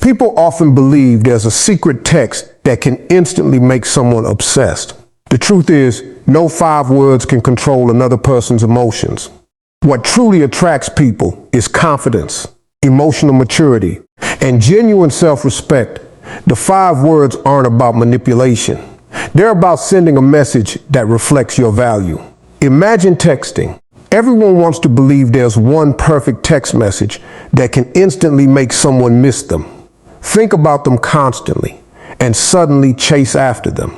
People often believe there's a secret text that can instantly make someone obsessed. The truth is, no 5 words can control another person's emotions. What truly attracts people is confidence, emotional maturity, and genuine self-respect. The 5 words aren't about manipulation. They're about sending a message that reflects your value. Imagine texting. Everyone wants to believe there's one perfect text message that can instantly make someone miss them, think about them constantly, and suddenly chase after them.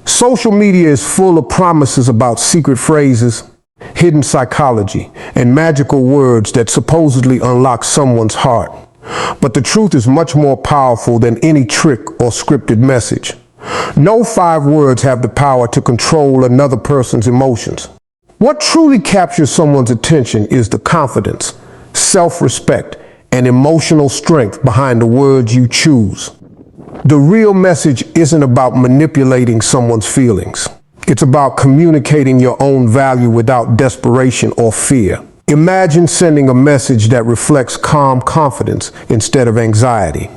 Social media is full of promises about secret phrases, hidden psychology, and magical words that supposedly unlock someone's heart. But the truth is much more powerful than any trick or scripted message. No 5 words have the power to control another person's emotions. What truly captures someone's attention is the confidence, self-respect, and emotional strength behind the words you choose. The real message isn't about manipulating someone's feelings. It's about communicating your own value without desperation or fear. Imagine sending a message that reflects calm confidence instead of anxiety.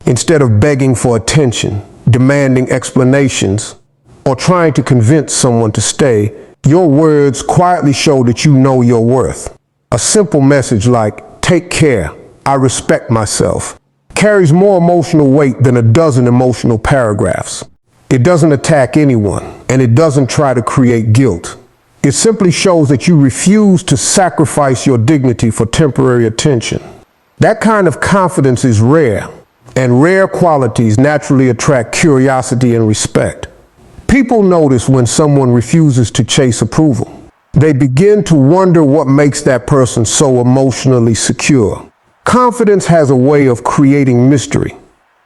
Instead of begging for attention, demanding explanations, or trying to convince someone to stay, your words quietly show that you know your worth. A simple message like, "Take care, I respect myself," carries more emotional weight than a dozen emotional paragraphs. It doesn't attack anyone, and it doesn't try to create guilt. It simply shows that you refuse to sacrifice your dignity for temporary attention. That kind of confidence is rare, and rare qualities naturally attract curiosity and respect. People notice when someone refuses to chase approval. They begin to wonder what makes that person so emotionally secure. Confidence has a way of creating mystery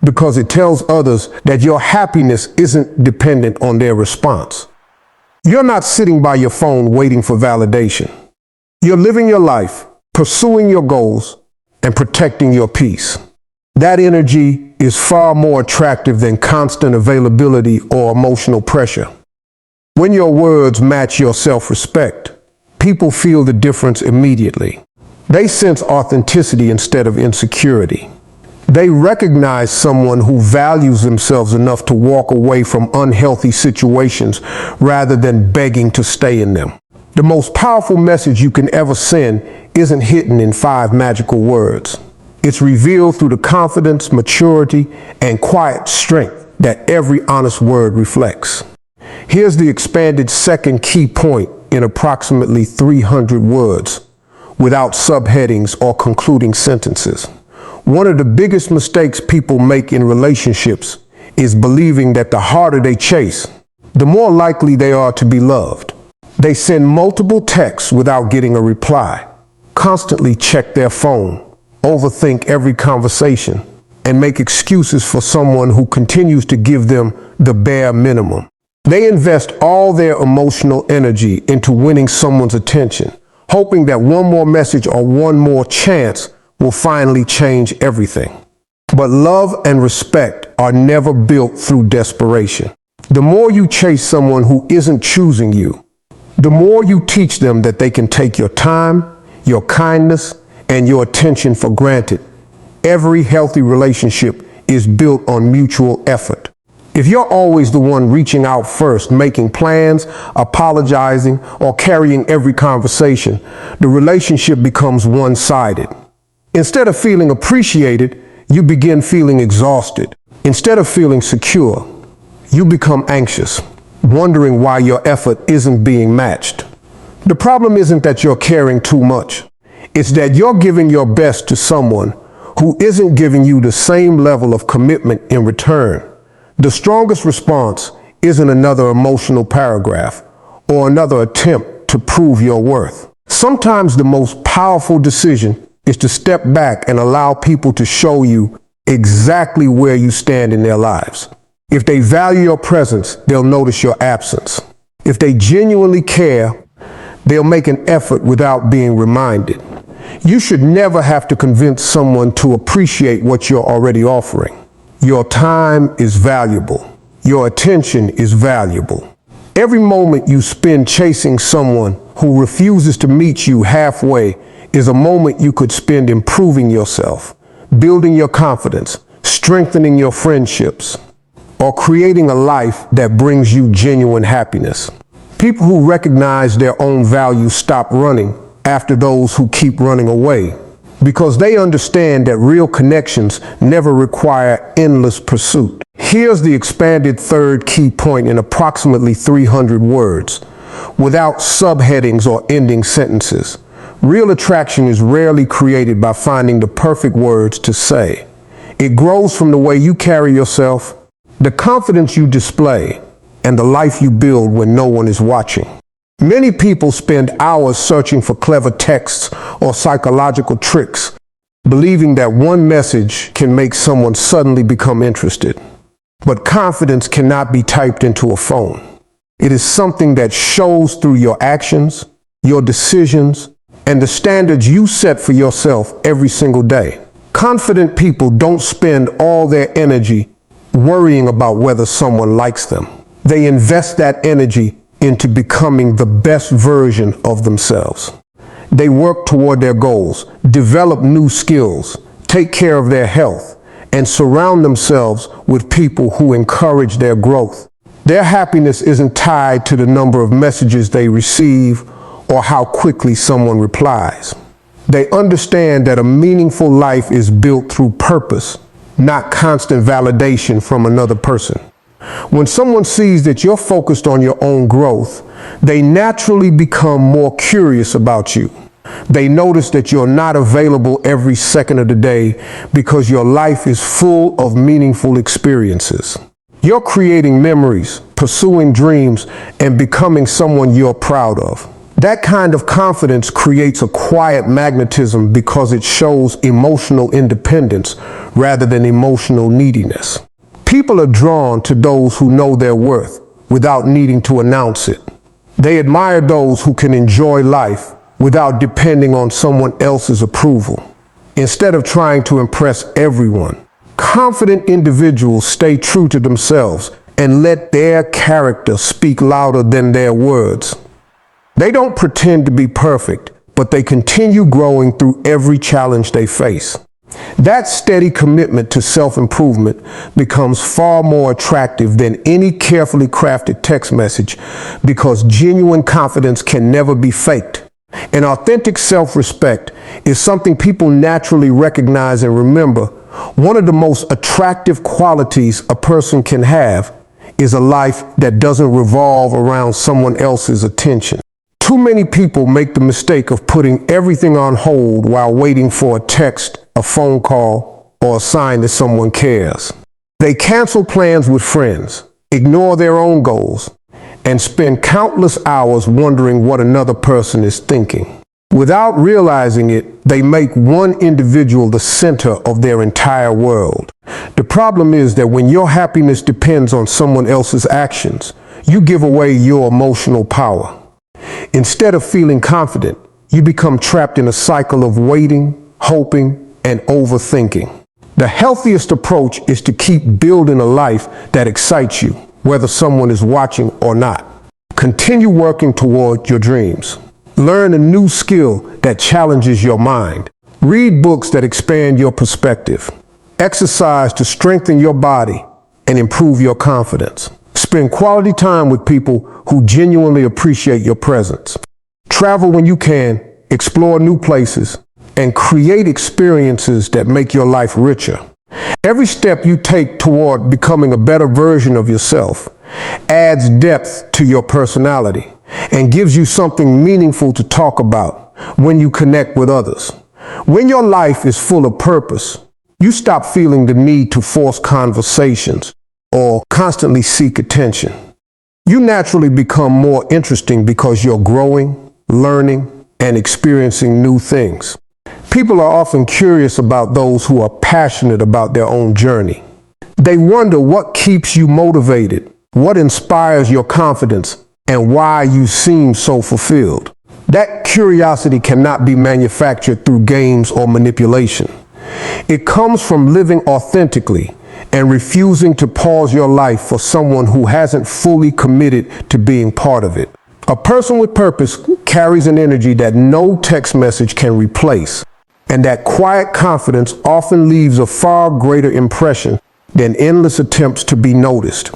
because it tells others that your happiness isn't dependent on their response. You're not sitting by your phone waiting for validation. You're living your life, pursuing your goals, and protecting your peace. That energy is far more attractive than constant availability or emotional pressure. When your words match your self-respect, people feel the difference immediately. They sense authenticity instead of insecurity. They recognize someone who values themselves enough to walk away from unhealthy situations rather than begging to stay in them. The most powerful message you can ever send isn't hidden in 5 magical words. It's revealed through the confidence, maturity, and quiet strength that every honest word reflects. Here's the expanded second key point in approximately 300 words, without subheadings or concluding sentences. One of the biggest mistakes people make in relationships is believing that the harder they chase, the more likely they are to be loved. They send multiple texts without getting a reply, constantly check their phone, overthink every conversation, and make excuses for someone who continues to give them the bare minimum. They invest all their emotional energy into winning someone's attention, hoping that one more message or one more chance will finally change everything. But love and respect are never built through desperation. The more you chase someone who isn't choosing you, the more you teach them that they can take your time, your kindness, and your attention for granted. Every healthy relationship is built on mutual effort. If you're always the one reaching out first, making plans, apologizing, or carrying every conversation, the relationship becomes one-sided. Instead of feeling appreciated, you begin feeling exhausted. Instead of feeling secure, you become anxious, wondering why your effort isn't being matched. The problem isn't that you're caring too much. It's that you're giving your best to someone who isn't giving you the same level of commitment in return. The strongest response isn't another emotional paragraph or another attempt to prove your worth. Sometimes the most powerful decision is to step back and allow people to show you exactly where you stand in their lives. If they value your presence, they'll notice your absence. If they genuinely care, they'll make an effort without being reminded. You should never have to convince someone to appreciate what you're already offering. Your time is valuable. Your attention is valuable. Every moment you spend chasing someone who refuses to meet you halfway is a moment you could spend improving yourself, building your confidence, strengthening your friendships, or creating a life that brings you genuine happiness. People who recognize their own value stop running after those who keep running away, because they understand that real connections never require endless pursuit. Here's the expanded third key point in approximately 300 words, without subheadings or ending sentences. Real attraction is rarely created by finding the perfect words to say. It grows from the way you carry yourself, the confidence you display, and the life you build when no one is watching. Many people spend hours searching for clever texts or psychological tricks, believing that one message can make someone suddenly become interested. But confidence cannot be typed into a phone. It is something that shows through your actions, your decisions, and the standards you set for yourself every single day. Confident people don't spend all their energy worrying about whether someone likes them. They invest that energy into becoming the best version of themselves. They work toward their goals, develop new skills, take care of their health, and surround themselves with people who encourage their growth. Their happiness isn't tied to the number of messages they receive or how quickly someone replies. They understand that a meaningful life is built through purpose, not constant validation from another person. When someone sees that you're focused on your own growth, they naturally become more curious about you. They notice that you're not available every second of the day because your life is full of meaningful experiences. You're creating memories, pursuing dreams, and becoming someone you're proud of. That kind of confidence creates a quiet magnetism because it shows emotional independence rather than emotional neediness. People are drawn to those who know their worth without needing to announce it. They admire those who can enjoy life without depending on someone else's approval. Instead of trying to impress everyone, confident individuals stay true to themselves and let their character speak louder than their words. They don't pretend to be perfect, but they continue growing through every challenge they face. That steady commitment to self-improvement becomes far more attractive than any carefully crafted text message because genuine confidence can never be faked. And authentic self-respect is something people naturally recognize and remember. One of the most attractive qualities a person can have is a life that doesn't revolve around someone else's attention. Too many people make the mistake of putting everything on hold while waiting for a text, a phone call, or a sign that someone cares. They cancel plans with friends, ignore their own goals, and spend countless hours wondering what another person is thinking. Without realizing it, they make one individual the center of their entire world. The problem is that when your happiness depends on someone else's actions, you give away your emotional power. Instead of feeling confident, you become trapped in a cycle of waiting, hoping, and overthinking. The healthiest approach is to keep building a life that excites you, whether someone is watching or not. Continue working toward your dreams. Learn a new skill that challenges your mind. Read books that expand your perspective. Exercise to strengthen your body and improve your confidence. Spend quality time with people who genuinely appreciate your presence. Travel when you can, explore new places, and create experiences that make your life richer. Every step you take toward becoming a better version of yourself adds depth to your personality and gives you something meaningful to talk about when you connect with others. When your life is full of purpose, you stop feeling the need to force conversations or constantly seek attention. You naturally become more interesting because you're growing, learning, and experiencing new things. People are often curious about those who are passionate about their own journey. They wonder what keeps you motivated, what inspires your confidence, and why you seem so fulfilled. That curiosity cannot be manufactured through games or manipulation. It comes from living authentically and refusing to pause your life for someone who hasn't fully committed to being part of it. A person with purpose carries an energy that no text message can replace. And that quiet confidence often leaves a far greater impression than endless attempts to be noticed.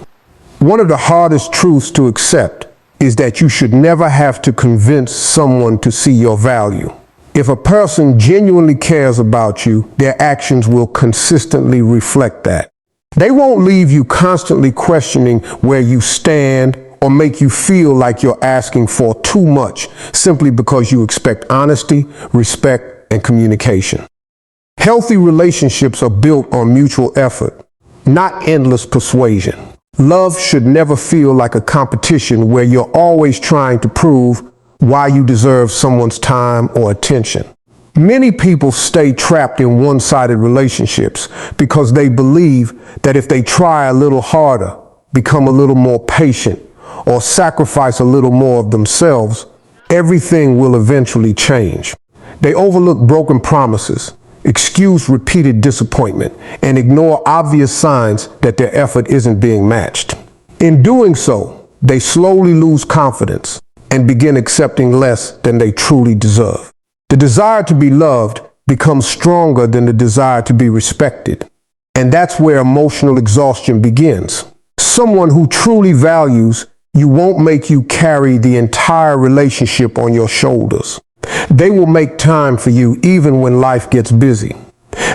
One of the hardest truths to accept is that you should never have to convince someone to see your value. If a person genuinely cares about you, their actions will consistently reflect that. They won't leave you constantly questioning where you stand or make you feel like you're asking for too much simply because you expect honesty, respect, and communication. Healthy relationships are built on mutual effort, not endless persuasion. Love should never feel like a competition where you're always trying to prove why you deserve someone's time or attention. Many people stay trapped in one-sided relationships because they believe that if they try a little harder, become a little more patient, or sacrifice a little more of themselves, everything will eventually change. They overlook broken promises, excuse repeated disappointment, and ignore obvious signs that their effort isn't being matched. In doing so, they slowly lose confidence and begin accepting less than they truly deserve. The desire to be loved becomes stronger than the desire to be respected. And that's where emotional exhaustion begins. Someone who truly values you won't make you carry the entire relationship on your shoulders. They will make time for you even when life gets busy.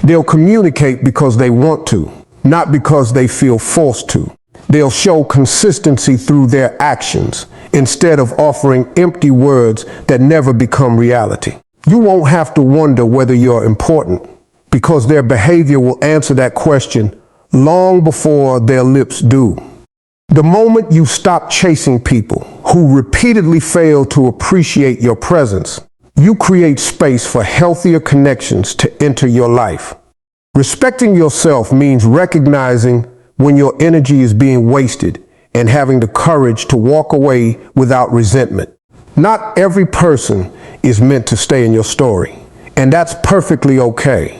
They'll communicate because they want to, not because they feel forced to. They'll show consistency through their actions instead of offering empty words that never become reality. You won't have to wonder whether you're important because their behavior will answer that question long before their lips do. The moment you stop chasing people who repeatedly fail to appreciate your presence, you create space for healthier connections to enter your life. Respecting yourself means recognizing when your energy is being wasted and having the courage to walk away without resentment. Not every person is meant to stay in your story, and that's perfectly okay.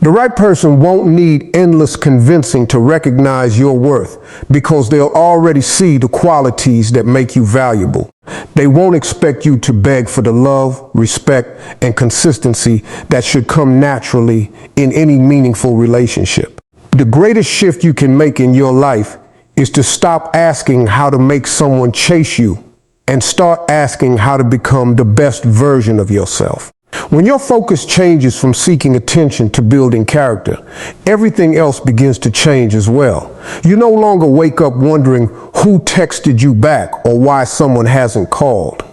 The right person won't need endless convincing to recognize your worth because they'll already see the qualities that make you valuable. They won't expect you to beg for the love, respect, and consistency that should come naturally in any meaningful relationship. The greatest shift you can make in your life is to stop asking how to make someone chase you and start asking how to become the best version of yourself. When your focus changes from seeking attention to building character, everything else begins to change as well. You no longer wake up wondering who texted you back or why someone hasn't called.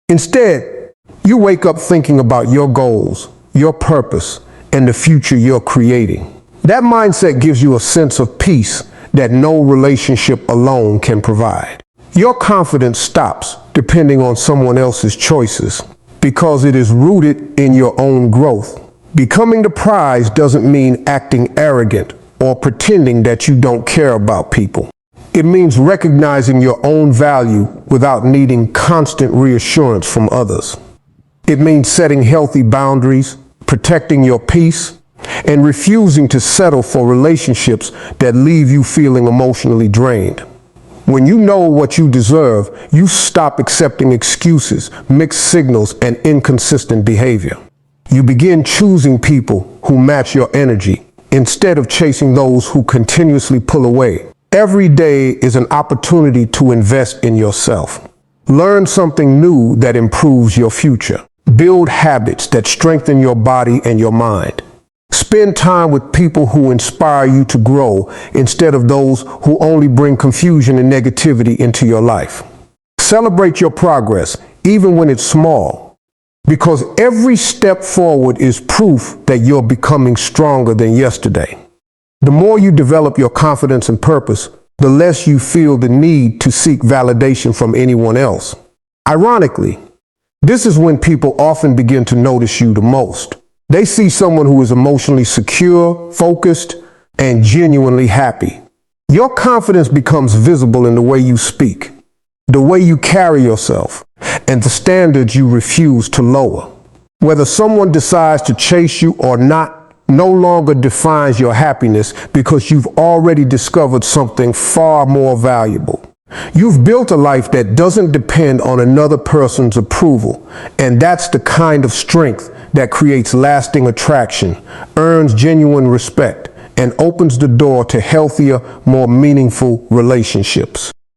Instead, you wake up thinking about your goals, your purpose, and the future you're creating. That mindset gives you a sense of peace that no relationship alone can provide. Your confidence stops depending on someone else's choices, because it is rooted in your own growth. Becoming the prize doesn't mean acting arrogant or pretending that you don't care about people. It means recognizing your own value without needing constant reassurance from others. It means setting healthy boundaries, protecting your peace, and refusing to settle for relationships that leave you feeling emotionally drained. When you know what you deserve, you stop accepting excuses, mixed signals, and inconsistent behavior. You begin choosing people who match your energy instead of chasing those who continuously pull away. Every day is an opportunity to invest in yourself. Learn something new that improves your future. Build habits that strengthen your body and your mind. Spend time with people who inspire you to grow instead of those who only bring confusion and negativity into your life. Celebrate your progress, even when it's small, because every step forward is proof that you're becoming stronger than yesterday. The more you develop your confidence and purpose, the less you feel the need to seek validation from anyone else. Ironically, this is when people often begin to notice you the most. They see someone who is emotionally secure, focused, and genuinely happy. Your confidence becomes visible in the way you speak, the way you carry yourself, and the standards you refuse to lower. Whether someone decides to chase you or not no longer defines your happiness because you've already discovered something far more valuable. You've built a life that doesn't depend on another person's approval, and that's the kind of strength that creates lasting attraction, earns genuine respect, and opens the door to healthier, more meaningful relationships.